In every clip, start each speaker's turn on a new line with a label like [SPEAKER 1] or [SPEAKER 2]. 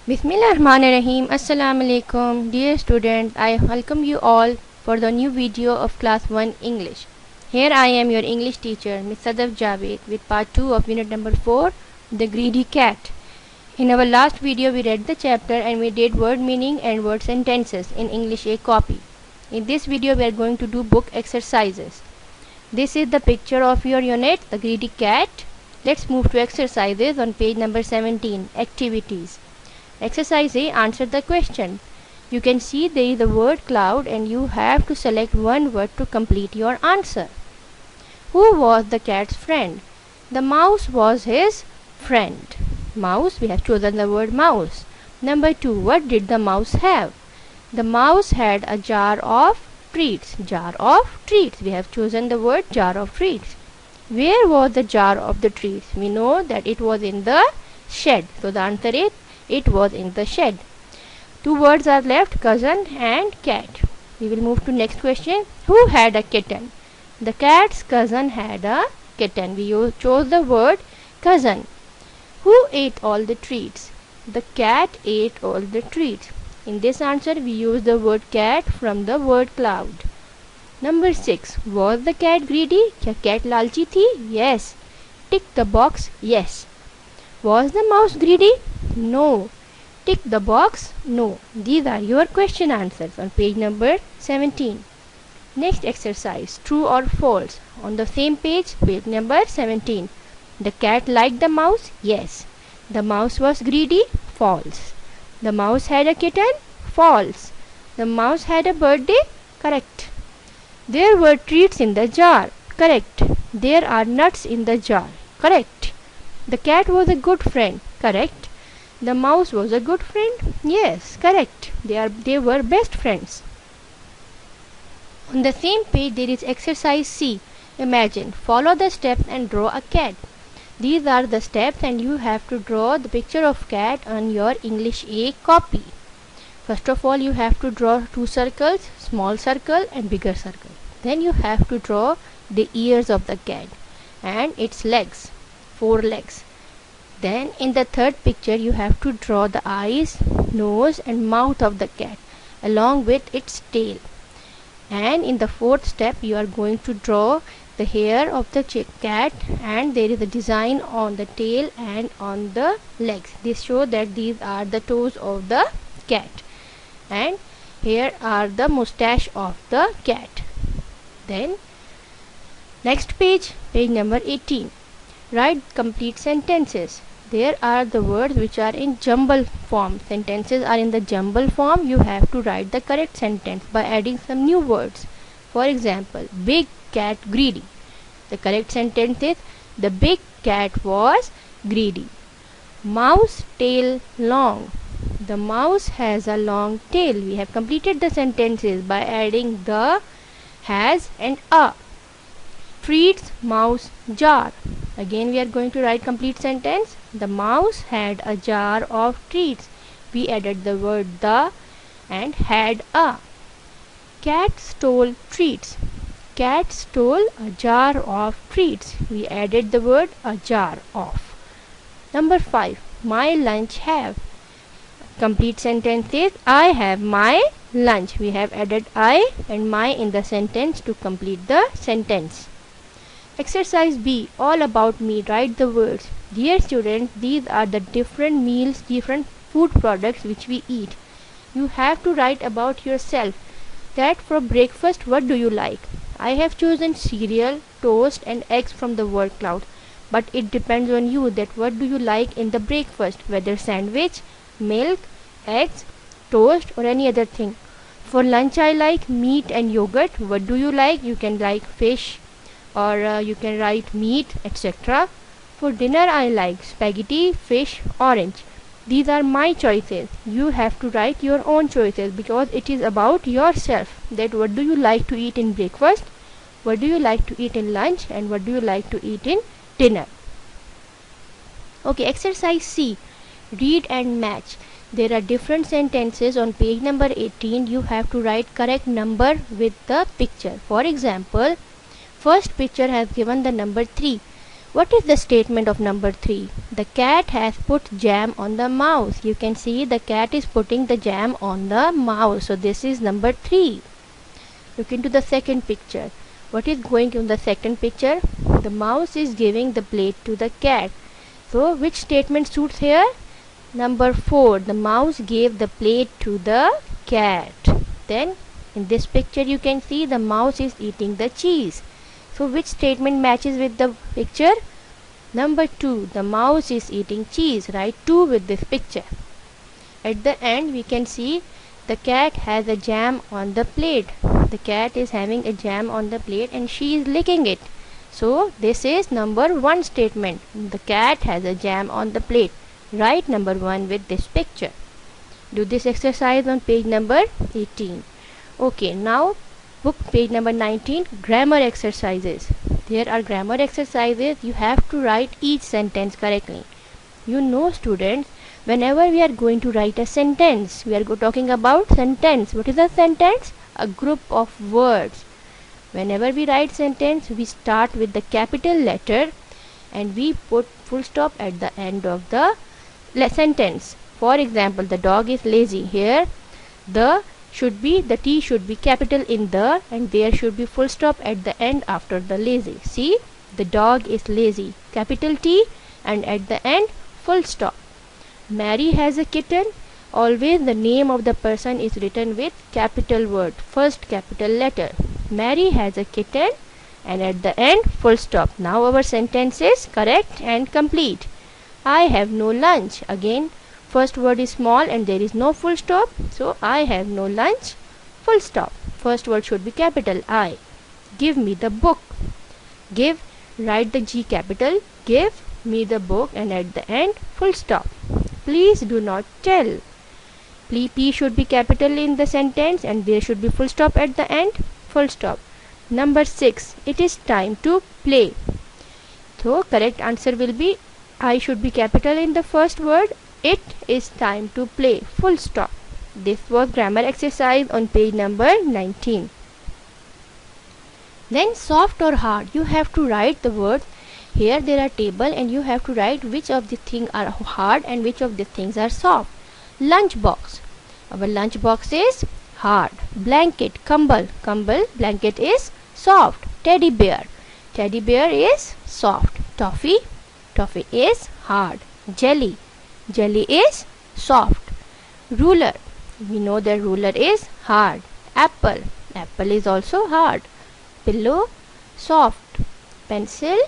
[SPEAKER 1] Bismillahirrahmanirrahim. Assalamu alaikum. Dear student, I welcome you all for the new video of class 1 English. Here I am your English teacher, Ms. Sadaf Javed, with part 2 of unit number 4, The Greedy Cat. In our last video we read the chapter and we did word meaning and word sentences in English A copy. In this video we are going to do book exercises. This is the picture of your unit, The Greedy Cat. Let's move to exercises on page number 17, activities. Exercise A, answer the question. You can see there is the word cloud and you have to select one word to complete your answer. Who was the cat's friend? The mouse was his friend. Mouse, we have chosen the word mouse. Number 2, what did the mouse have? The mouse had a jar of treats. Jar of treats. We have chosen the word jar of treats. Where was the jar of the treats? We know that it was in the shed. So the answer is it was in the shed. 2 words are left, cousin and cat. We will move to next question. Who had a kitten? The cat's cousin had a kitten. We chose the word cousin. Who ate all the treats? The cat ate all the treats. In this answer we use the word cat from the word cloud. Number 6. Was the cat greedy? क्या cat लालची थी? Yes. Tick the box. Yes. Was the mouse greedy? No. Tick the box. No. These are your question answers on page number 17. Next exercise, true or false. On the same page number 17. The cat liked the mouse? Yes. The mouse was greedy? False. The mouse had a kitten? False. The mouse had a birthday? Correct. There were treats in the jar? Correct. There are nuts in the jar? Correct. The cat was a good friend? Correct. The mouse was a good friend? Yes, correct. They were best friends. On the same page there is exercise C. Imagine, follow the steps and draw a cat. These are the steps and you have to draw the picture of cat on your English A copy. First of all you have to draw 2 circles, small circle and bigger circle. Then you have to draw the ears of the cat and its legs, 4 legs. Then in the third picture you have to draw the eyes, nose and mouth of the cat along with its tail. And in the fourth step you are going to draw the hair of the cat and there is a design on the tail and on the legs. This shows that these are the toes of the cat. And here are the mustache of the cat. Then next page number 18. Write complete sentences. There are the words which are in jumble form. Sentences are in the jumble form. You have to write the correct sentence by adding some new words. For example, big cat greedy. The correct sentence is the big cat was greedy. Mouse tail long. The mouse has a long tail. We have completed the sentences by adding the, has and a. Treats mouse jar. Again we are going to write complete sentence. The mouse had a jar of treats. We added the word the and had a. Cat stole treats. Cat stole a jar of treats. We added the word a jar of. Number 5. My lunch have. Complete sentence is I have my lunch. We have added I and my in the sentence to complete the sentence. Exercise B, all about me. Write the words. Dear students, these are the different meals, different food products which we eat. You have to write about yourself. That for breakfast, what do you like? I have chosen cereal, toast and eggs from the word cloud. But it depends on you that what do you like in the breakfast, whether sandwich, milk, eggs, toast or any other thing. For lunch I like meat and yogurt. What do you like? You can like fish or you can write meat, etc. For dinner I like spaghetti, fish, orange. These are my choices. You have to write your own choices because it is about yourself, that what do you like to eat in breakfast, what do you like to eat in lunch and what do you like to eat in dinner. Okay, exercise C, read and match. There are different sentences on page number 18. You have to write correct number with the picture. For example, first picture has given the number 3. What is the statement of number 3? The cat has put jam on the mouse. You can see the cat is putting the jam on the mouse. So this is number 3. Look into the second picture. What is going in the second picture? The mouse is giving the plate to the cat. So which statement suits here? Number 4. The mouse gave the plate to the cat. Then in this picture you can see the mouse is eating the cheese. So which statement matches with the picture? Number 2. The mouse is eating cheese. Write 2 with this picture. At the end we can see the cat has a jam on the plate. The cat is having a jam on the plate and she is licking it. So this is number 1 statement. The cat has a jam on the plate. Write number 1 with this picture. Do this exercise on page number 18. Okay, now book page number 19, grammar exercises. There are grammar exercises. You have to write each sentence correctly. You know, students, whenever we are going to write a sentence, we are talking about sentence. What is a sentence? A group of words. Whenever we write sentence, we start with the capital letter and we put full stop at the end of the sentence. For example, the dog is lazy. Here the T should be capital in the, and there should be full stop at the end after the lazy. See, the dog is lazy, capital T, and at the end full stop. Mary has a kitten. Always the name of the person is written with capital word, first capital letter. Mary has a kitten, and at the end full stop. Now our sentence is correct and complete. I have no lunch. Again, first word is small and there is no full stop. So I have no lunch, full stop. First word should be capital I. Give me the book. Give, write the G capital. Give me the book, and at the end full stop. Please do not tell. P should be capital in the sentence and there should be full stop at the end, full stop. Number 6. It is time to play. So correct answer will be I should be capital in the first word. It is time to play, full stop. This was grammar exercise on page number 19. Then soft or hard, you have to write the words. Here there are table and you have to write which of the things are hard and which of the things are soft. Lunch box. Our lunch box is hard. Blanket, kambal, blanket is soft. Teddy bear is soft. Toffee is hard. Jelly is soft. Ruler, we know that ruler is hard. Apple is also hard. Pillow, soft. Pencil,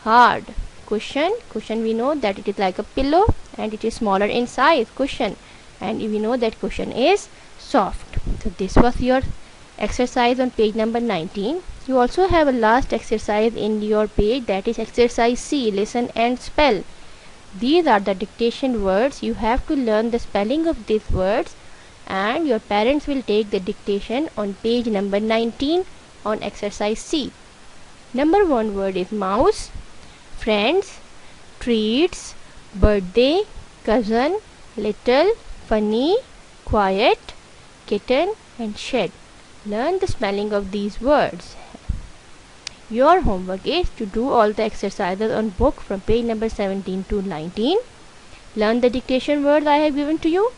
[SPEAKER 1] hard. Cushion, we know that it is like a pillow and it is smaller in size, cushion, and we know that cushion is soft. So this was your exercise on page number 19. You also have a last exercise in your page, that is exercise C, listen and spell. These are the dictation words. You have to learn the spelling of these words and your parents will take the dictation on page number 19 on exercise C. Number 1 word is mouse, friends, treats, birthday, cousin, little, funny, quiet, kitten and shed. Learn the spelling of these words. Your homework is to do all the exercises on book from page number 17 to 19. Learn the dictation words I have given to you,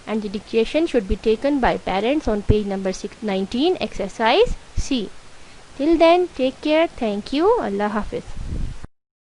[SPEAKER 1] and the dictation should be taken by parents on page number 19, exercise C. Till then, take care. Thank you. Allah Hafiz.